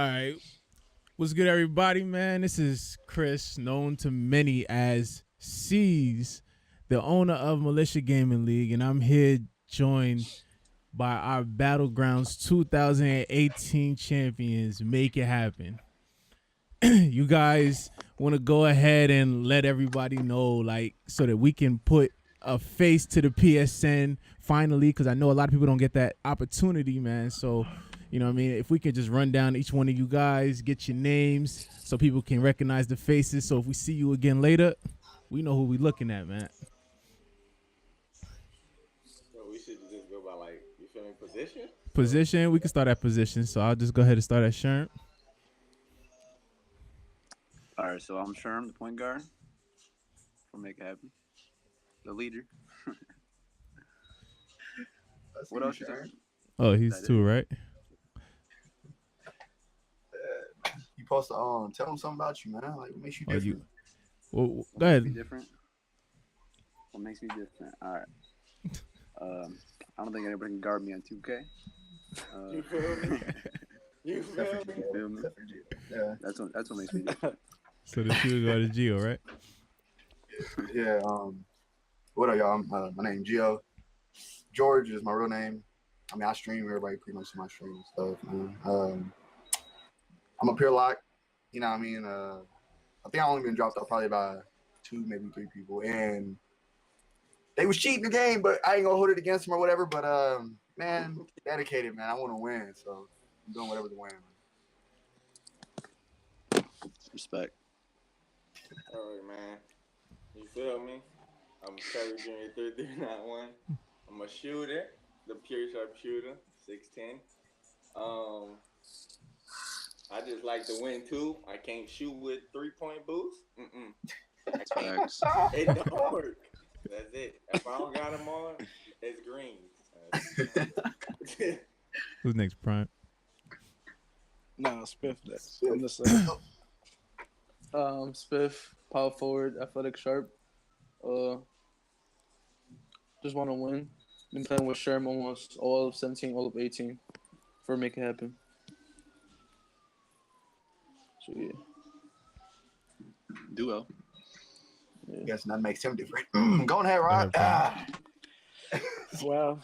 right. What's good, everybody, man? This is Chris, known to many as C's, the owner of Militia Gaming League, and I'm here joined by our Battlegrounds 2018 champions. Make it happen. You guys want to go ahead and let everybody know, like, so that we can put a face to the PSN finally, because I know a lot of people don't get that opportunity, man. So, you know what I mean? If we can just run down each one of you guys, get your names so people can recognize the faces. So if we see you again later, we know who we looking at, man. So we should just go by, like, you feel me, position? Position, we can start at position. So I'll just go ahead and start at Sherm. All right, so I'm Sherm, the point guard. For Make It Happen. The leader. What else you saying? Oh, he's two, right? You supposed to tell them something about you, man. Like, what makes you different? Well, go ahead. Different? What makes me different? All right. I don't think anybody can guard me on 2K. You feel me? You feel me? Yeah. That's what makes me different. So the two go to Gio, right? Yeah. What are y'all? My name Gio. George is my real name. I mean, I stream. Everybody pretty much see my stream and stuff, man. I'm a peer lock. You know what I mean? I think I only been dropped off probably by 2, maybe 3 people, and they was cheating the game, but I ain't gonna hold it against them or whatever. But man, dedicated, man. I want to win, so I'm doing whatever to win. Respect. All right, man. You feel me? I'm Terry Jr. 3391. I'm a shooter, the pure sharp shooter, 6'10". I just like to win too. I can't shoot with 3-point boost. Facts. It don't work. That's it. If I don't got them on, it's green. Who's next, Prime? No, Spiff. I'm the same. Spiff, power forward, athletic, sharp. Just want to win. Been playing with Sherm almost all of 17, all of 18 for Make It Happen. So yeah. Duo. Yeah. I guess that makes him different. Go ahead, Rod. Well,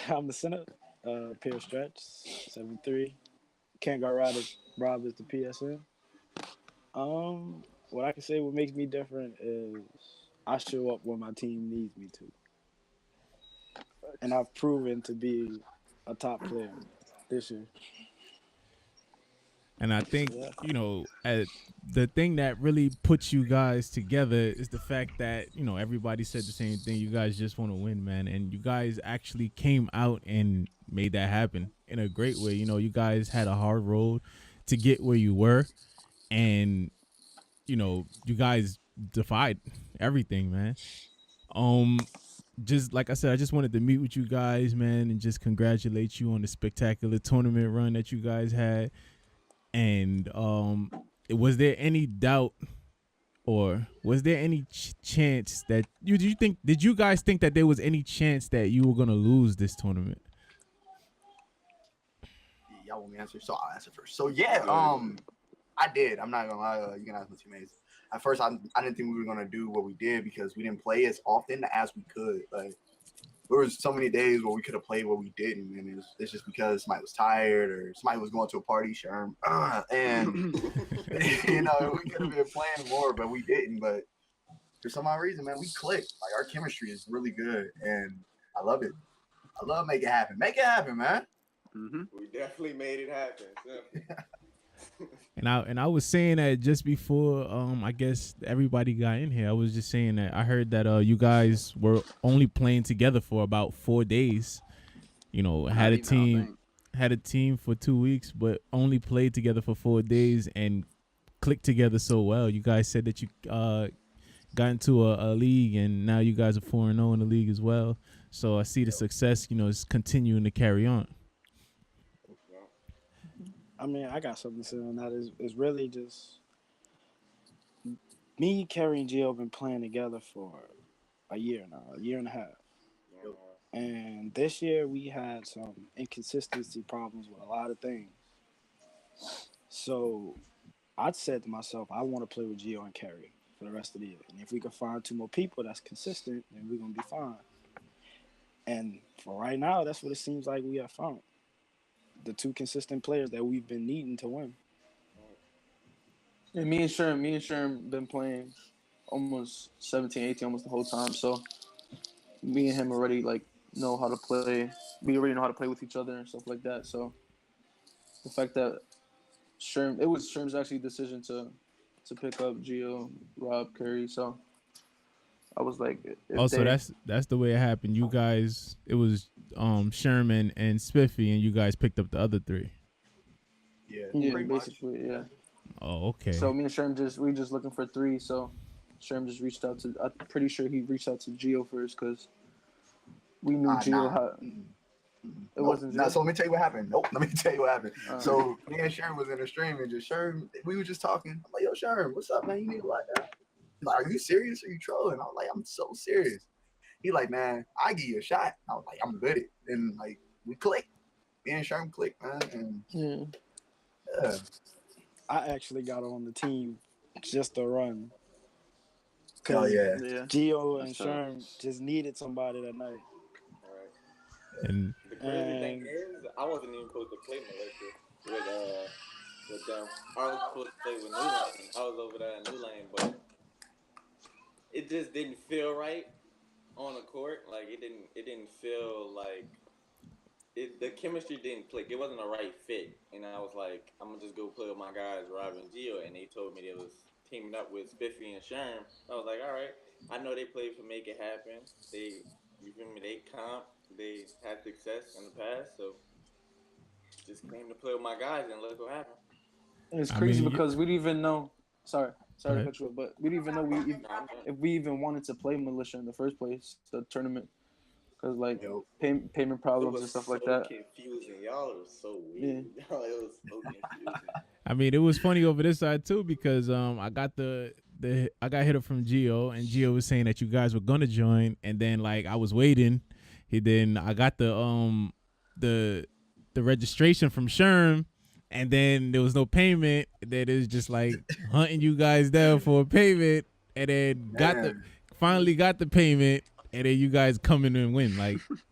I'm the center. Pure stretch, 7'3". Can't guard Rob is the PSN. What I can say what makes me different is I show up when my team needs me to. And I've proven to be a top player this year. And I think, the thing that really puts you guys together is the fact that, everybody said the same thing. You guys just want to win, man. And you guys actually came out and made that happen in a great way. You guys had a hard road to get where you were. And, you guys defied everything, man. Just like I said, I just wanted to meet with you guys, man, and just congratulate you on the spectacular tournament run that you guys had. And was there any doubt, or was there any chance that did you guys think that there was any chance that you were gonna lose this tournament? Y'all want me to answer, so I'll answer first. So yeah, I did. I'm not gonna lie. You can ask my teammates. At first, I didn't think we were gonna do what we did because we didn't play as often as we could. Like, there was so many days where we could have played where we didn't, and it's just because somebody was tired or somebody was going to a party, Sherm, and we could have been playing more, but we didn't. But for some odd reason, man, we clicked. Like, our chemistry is really good, and I love it. I love Make It Happen. Make it happen, man. Mm-hmm. We definitely made it happen. So. And I was saying that just before I guess everybody got in here. I was just saying that I heard that you guys were only playing together for about 4 days. Had a team for 2 weeks, but only played together for 4 days and clicked together so well. You guys said that you got into a league, and now you guys are 4-0 in the league as well. So I see the success, is continuing to carry on. I mean, I got something to say on that. It's really just me, Kerry, and Gio been playing together for a year now, a year and a half. And this year we had some inconsistency problems with a lot of things. So I said to myself, I want to play with Gio and Kerry for the rest of the year. And if we can find 2 more people that's consistent, then we're going to be fine. And for right now, that's what it seems like we have found. The 2 consistent players that we've been needing to win. And me and Sherm been playing almost 17, 18, almost the whole time. So me and him already know how to play. We already know how to play with each other and stuff like that. So the fact that it was Sherm's actually decision to pick up Gio, Rob, Curry. So I was like, Also, that's the way it happened. You guys, it was Sherman and Spiffy, and you guys picked up the other 3. Yeah, yeah, pretty much. basically, yeah. Oh, okay. So me and Sherm we just looking for 3. So Sherm just reached out to. I'm pretty sure he reached out to Gio first because we knew Gio had. It wasn't. Nah, so let me tell you what happened. Let me tell you what happened. Uh-huh. So me and Sherm was in the stream and just Sherm, we were just talking. I'm like, yo, Sherm, what's up, man? You need to like that. He's like, are you serious? Or are you trolling? I was like, I'm so serious. He like, man, I give you a shot. I was like, I'm with it. And like we clicked. Me and Sherm clicked, man. And yeah. I actually got on the team just to run. Oh yeah. Gio and Sherm just needed somebody that night. And The crazy thing is, I wasn't even supposed to play Militia with them. I was supposed to play with New Lane. I was over there in New Lane, but it just didn't feel right on the court. Like it didn't feel like the chemistry didn't click. It wasn't a right fit. And I was like, I'm gonna just go play with my guys, Rob and Gio, and they told me they was teaming up with Spiffy and Sherm. I was like, all right. I know they played for Make It Happen. You feel me? They comp. They had success in the past, so just came to play with my guys and look what happened. And it's crazy because we didn't even know. Sorry to cut you off, but we didn't even know if we even wanted to play Militia in the first place, the tournament, because payment problems and stuff like that. Confusing, y'all. It was so weird. Yeah. It was so confusing. I mean, it was funny over this side too because I got I got hit up from Gio, and Gio was saying that you guys were gonna join, and then I was waiting. Then I got the registration from Sherm, and then there was no payment. Then it was just hunting you guys down for a payment, and then finally got the payment, and then you guys come in and win.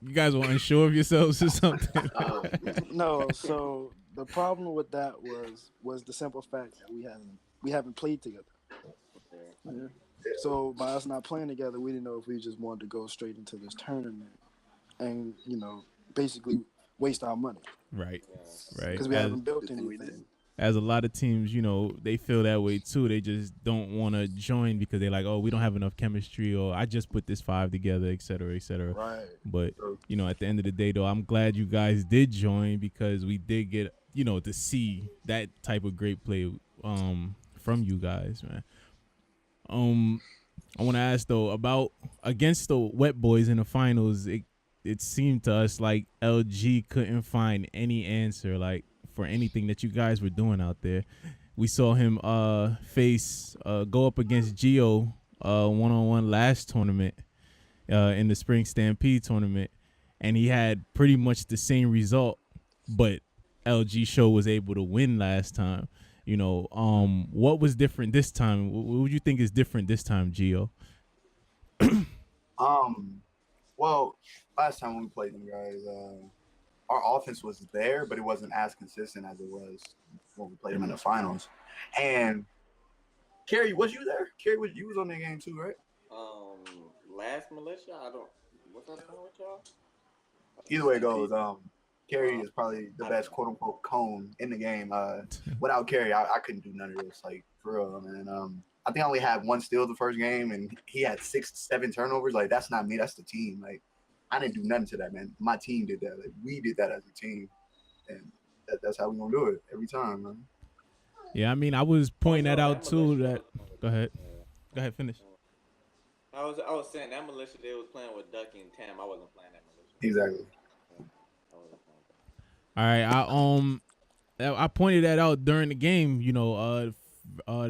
You guys were unsure of yourselves or something. No, so the problem with that was the simple fact that we haven't played together. Yeah. So by us not playing together, we didn't know if we just wanted to go straight into this tournament and basically waste our money. Right. Because we haven't built anything. As a lot of teams, they feel that way too. They just don't want to join because they're like, oh, we don't have enough chemistry, or I just put this 5 together, et cetera, et cetera. Right. But, at the end of the day, though, I'm glad you guys did join because we did get, to see that type of great play from you guys, man. I want to ask, though, about against the Wet Boys in the finals, it seemed to us like LG couldn't find any answer, for anything that you guys were doing out there. We saw him go up against Gio one-on-one last tournament in the Spring Stampede tournament, and he had pretty much the same result, but LG Show was able to win last time. What was different this time? What would you think is different this time, Gio? Well, last time when we played them guys, our offense was there, but it wasn't as consistent as it was when we played them in the finals. And Kerry, was you there? Kerry, you was on that game too, right? Last Militia, what's up with y'all? Either way it goes, Kerry is probably the best quote unquote cone in the game. Without Kerry, I couldn't do none of this, for real, man. I think I only had 1 steal the first game, and he had 6, 7 turnovers. That's not me. That's the team. I didn't do nothing to that, man. My team did that. We did that as a team, and that's how we gonna do it every time, man. Yeah, I mean, I was pointing that out too. Go ahead, finish. I was saying that Militia they was playing with Ducky and Tam. I wasn't playing that Militia. Exactly. All right, I pointed that out during the game. The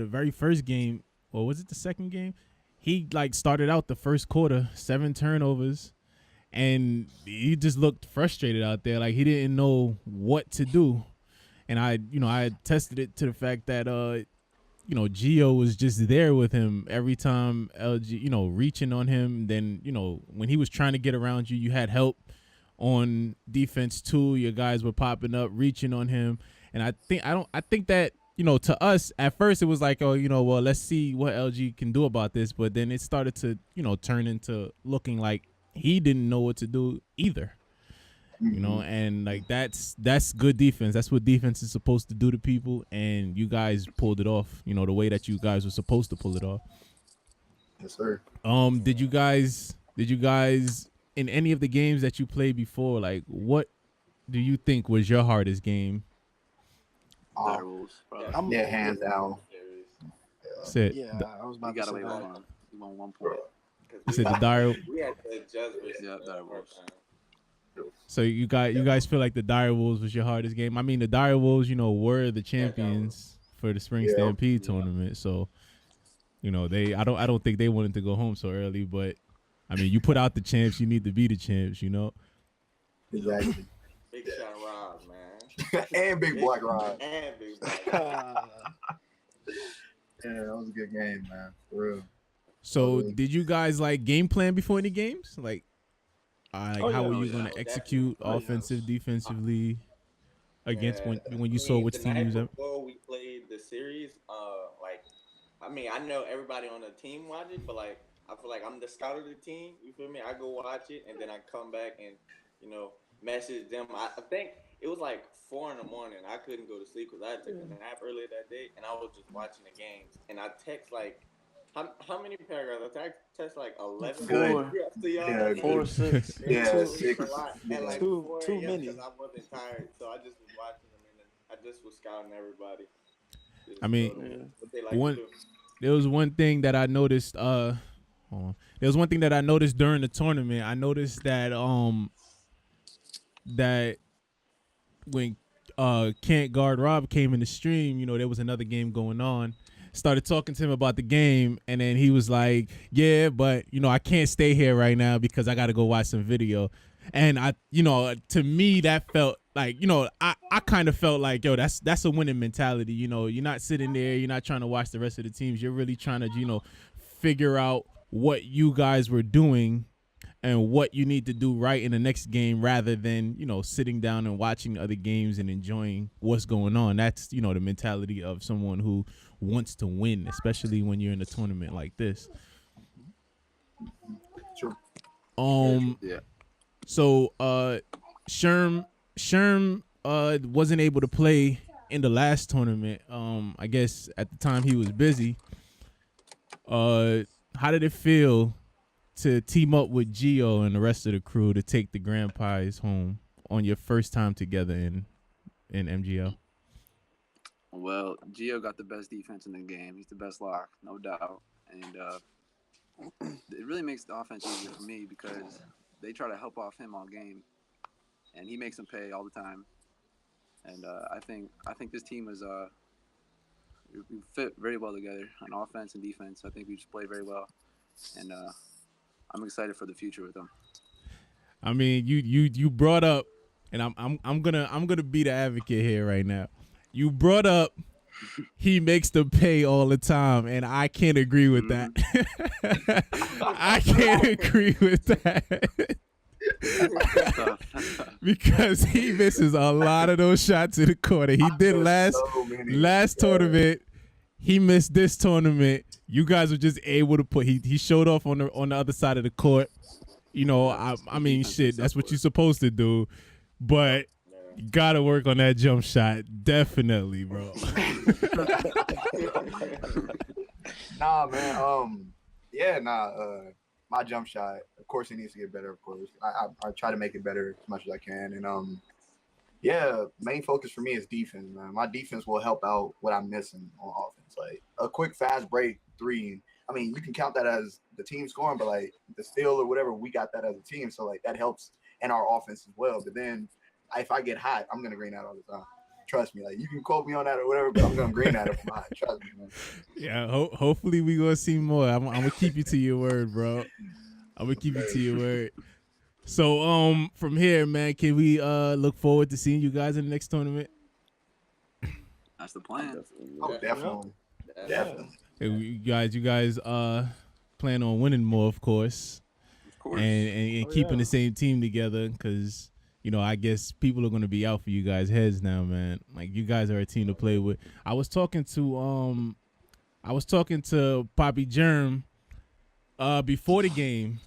very first game, or was it the second game? He started out the first quarter 7 turnovers, and he just looked frustrated out there. He didn't know what to do. and I attested it to the fact that Gio was just there with him every time LG, reaching on him. Then, when he was trying to get around you, you had help on defense too. Your guys were popping up, reaching on him. And I think that, to us at first it was like, oh, well, let's see what LG can do about this. But then it started to, turn into looking like he didn't know what to do either. And like that's good defense. That's what defense is supposed to do to people, and you guys pulled it off, the way that you guys were supposed to pull it off. Yes, sir. Did you guys in any of the games that you played before, like what do you think was your hardest game? Yeah, hands down. Said Yeah, I was about You to got say away that. with one. You won 1 point. you said the dire. We had to adjust versus Yeah, Dire Wolves. So you guys feel like the Dire Wolves was your hardest game? I mean, the Dire Wolves, were the champions for the Spring Stampede tournament. So, I don't think they wanted to go home so early. But I mean, you put out the champs, you need to be the champs. Exactly. Big shot Rob, man. And Big Black Rod. And Big Black Rod. Yeah, that was a good game, man. For real. So did you guys like game plan before any games? Like how were you going to execute offensive, defensively against when you saw which the team night you was at? before we played the series, I know everybody on the team watch it, but like I feel like I'm the scout of the team. You feel me? I go watch it and then I come back and message them. I think it was like 4 a.m. I couldn't go to sleep because I had taken a nap earlier that day, and I was just watching the games. And I text like how many paragraphs? I text like 11. Four. Yeah, 4 or 6. Yeah, Two, 6. a lot. Yeah. At like Too 4 many. because I wasn't tired, so I just was watching them and then I just was scouting everybody. I mean, what they like one- to do. There was one thing that I noticed. Hold on. There was one thing that I noticed during the tournament. I noticed that that when Can't Guard Rob came in the stream, there was another game going on. Started talking to him about the game, and then he was like, "Yeah, but I can't stay here right now because I got to go watch some video." And to me that felt like, I kind of felt like, yo, that's a winning mentality. You're not sitting there, you're not trying to watch the rest of the teams. You're really trying to, figure out what you guys were doing and what you need to do right in the next game rather than, sitting down and watching other games and enjoying what's going on. That's, the mentality of someone who wants to win, especially when you're in a tournament like this. Sure. Yeah. So Sherm wasn't able to play in the last tournament. I guess at the time he was busy. How did it feel to team up with Gio and the rest of the crew to take the grand prize home on your first time together in MGL? Well, Gio got the best defense in the game. He's the best lock, no doubt. And it really makes the offense easier for me because they try to help off him all game, and he makes them pay all the time. And I think this team is we fit very well together on offense and defense. I think we just play very well, and I'm excited for the future with them. I mean, you brought up, and I'm gonna be the advocate here right now. You brought up he makes them pay all the time, and I can't agree with that. I can't agree with that. Because he misses a lot of those shots in the corner. He did last tournament. He missed this tournament. You guys were just able to put. He showed off on the other side of the court. I mean, shit. That's what you're supposed to do, but you gotta work on that jump shot, definitely, bro. Nah, man. My jump shot, of course, it needs to get better. Of course, I try to make it better as much as I can, and main focus for me is defense, man. My defense will help out what I'm missing on offense, like a quick fast break 3. I mean, you can count that as the team scoring, but like the steal or whatever, we got that as a team, so like that helps in our offense as well. But then if I get hot, I'm gonna green out all the time. Trust me, like you can quote me on that or whatever, but I'm gonna green at it from hot. Trust me, man. Yeah, hopefully we gonna see more. I'm gonna keep you to your word, bro. I'm gonna keep you to your word. So from here, man, can we look forward to seeing you guys in the next tournament? That's the plan. Oh, definitely. Definitely. Hey, you guys plan on winning more, of course, Of course. and keeping the same team together, because I guess people are gonna be out for you guys' heads now, man. Like, you guys are a team to play with. I was talking to Poppy Germ before the game.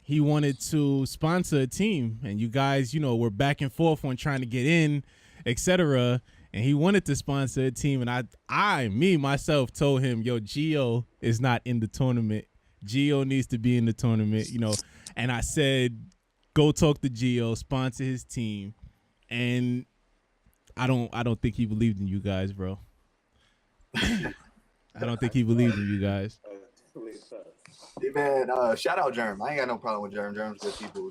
He wanted to sponsor a team, and you guys, were back and forth on trying to get in, etc. And he wanted to sponsor a team, and I myself told him, yo, Gio is not in the tournament. Gio needs to be in the tournament, And I said, go talk to Gio, sponsor his team. And I don't think he believed in you guys, bro. I don't think he believed in you guys. Hey, man, shout out Germ. I ain't got no problem with Germ. Germ's good people.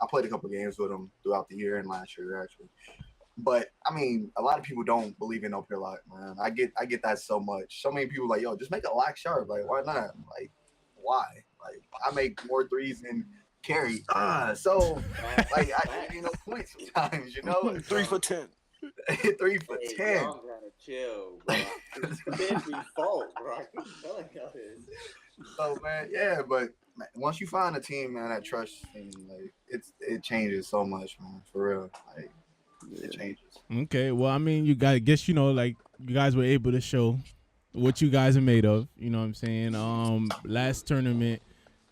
I played a couple games with him throughout the year and last year, actually. But I mean, a lot of people don't believe in no pure lock, man. I get that so much. So many people like, yo, just make a lock sharp. Like, why not? Like, why? Like, I make more threes than Carry. So like, I give you no points sometimes, 3 for 10. 3 for 10. Y'all gotta chill, bro. It's Biffy's fault, bro. I keep telling y'all this. So man, yeah, but man, once you find a team, man, that trusts, and like it changes so much, man. For real, like it changes. Okay, well, I mean, you guys, guess like you guys were able to show what you guys are made of. You know what I'm saying? Last tournament,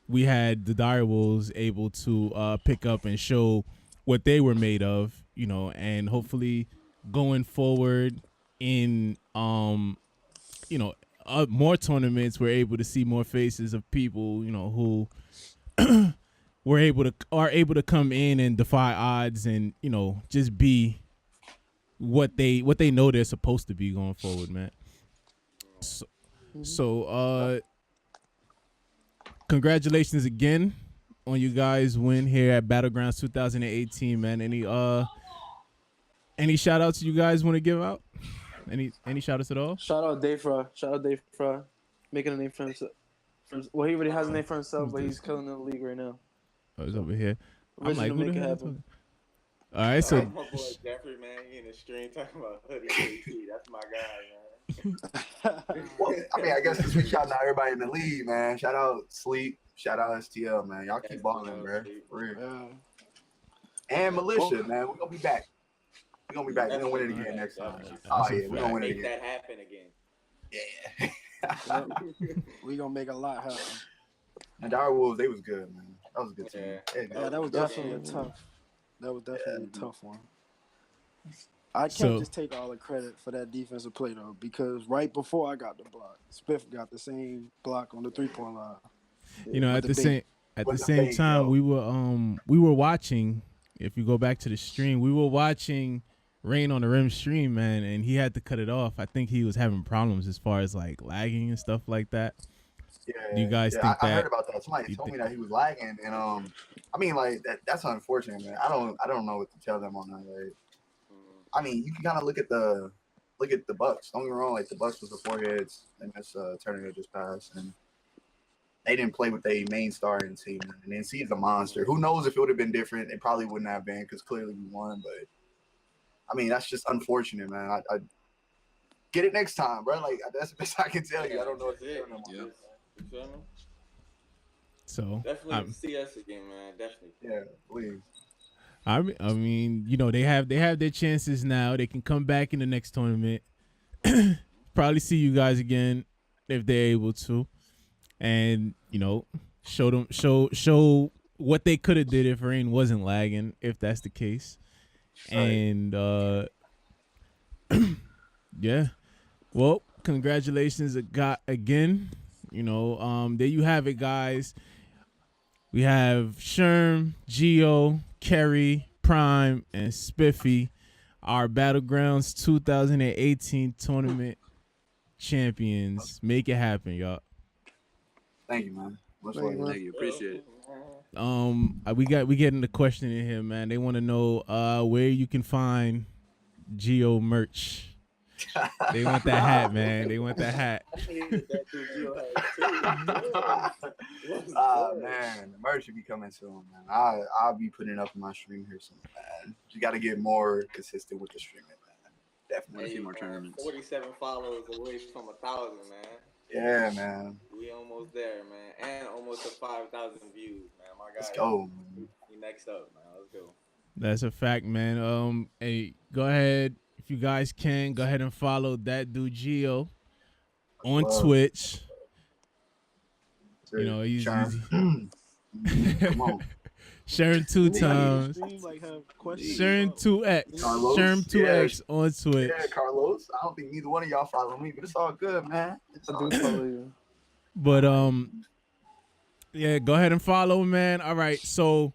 we had the Direwolves able to pick up and show what they were made of. And hopefully going forward in more tournaments, we're able to see more faces of people, who are able to come in and defy odds and, just be what they know they're supposed to be going forward, man. So congratulations again on you guys win here at Battlegrounds 2018, man. Any shout outs you guys want to give out? Any shout outs at all? Shout out Dave Fra. Making a name for himself. Well, he already has a name for himself, but he's killing the league right now. Oh, he's over here. I'm like, Original who make the it hell? happen. All right, so My boy Jeffrey, man, he in the stream talking about hoodie KT. That's my guy, man. Well, I mean, I guess since we shout out everybody in the league, man. Shout out Sleep. Shout out STL, man. Y'all keep balling, bro. For real. And Militia, man. We're gonna be back. We're gonna be back. We're gonna win it again next time. Oh yeah, we're gonna win it Make again. that happen again. Yeah. We gonna make a lot happen. And Direwolves, they was good, man. That was a good team. Yeah, that was definitely a tough. That was definitely a tough one. I can't just take all the credit for that defensive play though, because right before I got the block, Spiff got the same block on the 3-point line. at the same time, we were watching. If you go back to the stream, we were watching Rain on the Rim stream, man, and he had to cut it off. I think he was having problems as far as like lagging and stuff like that. Yeah, do you guys think I that? heard about that. Somebody told me that he was lagging, and I mean, like that's unfortunate, man. I don't know what to tell them on that. Like, I mean, you can kind of look at the Bucks. Don't get me wrong, like the Bucks was the foreheads in this tournament just passed, and they didn't play with their main star in team. And NC is a monster. Who knows if it would have been different? It probably wouldn't have been because clearly we won. But I mean, that's just unfortunate, man. I get it next time, bro. Like that's the best I can tell you. I don't know what to tell them. You feel me? So definitely see us again, man. Definitely. Yeah, please. I mean, they have their chances now. They can come back in the next tournament. Probably see you guys again if they're able to, and show what they could have did if Rain wasn't lagging, if that's the case. Right. And yeah, well, congratulations again. There you have it, guys. We have Sherm, Gio, Kerry, Prime, and Spiffy, our Battlegrounds 2018 Tournament Champions. Make it happen, y'all. Thank you, man. Thank you. Appreciate it. We getting the question in here, man. They want to know where you can find Gio merch. They want that hat, man. They want that hat. Man, the merch should be coming soon, man. I'll be putting it up in my stream here soon, man. You got to get more consistent with the streaming, man. Definitely. A few Hey, more man, tournaments. 47 followers away from 1,000, man. Yeah, man. We almost there, man, and almost to 5,000 views, man. My guy, Let's go. Man. he next up, man. Let's go. That's a fact, man. Hey, go ahead if you guys can. Go ahead and follow that dude Gio on Love. Twitch. Sir, You know, he's Come on. Sharon 2 Anybody in the times. stream, like, have questions Sharon about- 2X. Carlos? Sharon 2X on Twitch. Yeah, Carlos. I don't think neither one of y'all follow me, but it's all good, man. It's I all do good. follow you. But yeah, go ahead and follow, man. All right, so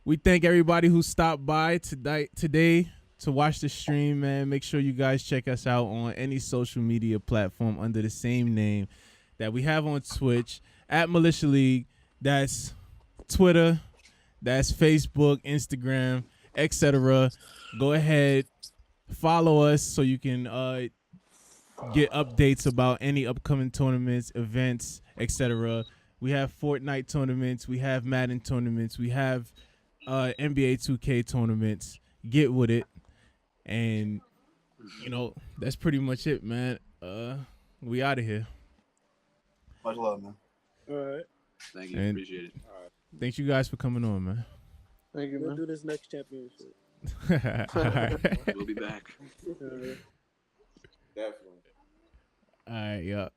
we thank everybody who stopped by today to watch the stream, man. Make sure you guys check us out on any social media platform under the same name that we have on Twitch at Militia League. That's Twitter, that's Facebook, Instagram, etc. Go ahead, follow us so you can get updates about any upcoming tournaments, events, etc. We have Fortnite tournaments, we have Madden tournaments, we have NBA 2K tournaments. Get with it. And you know, that's pretty much it, man. We out of here. Much love, man. All right. Thank you. And- Appreciate it. Thank you guys for coming on, man. Thank you, We'll man. do this next championship. All right. We'll be back. All right. Definitely. All right, yeah.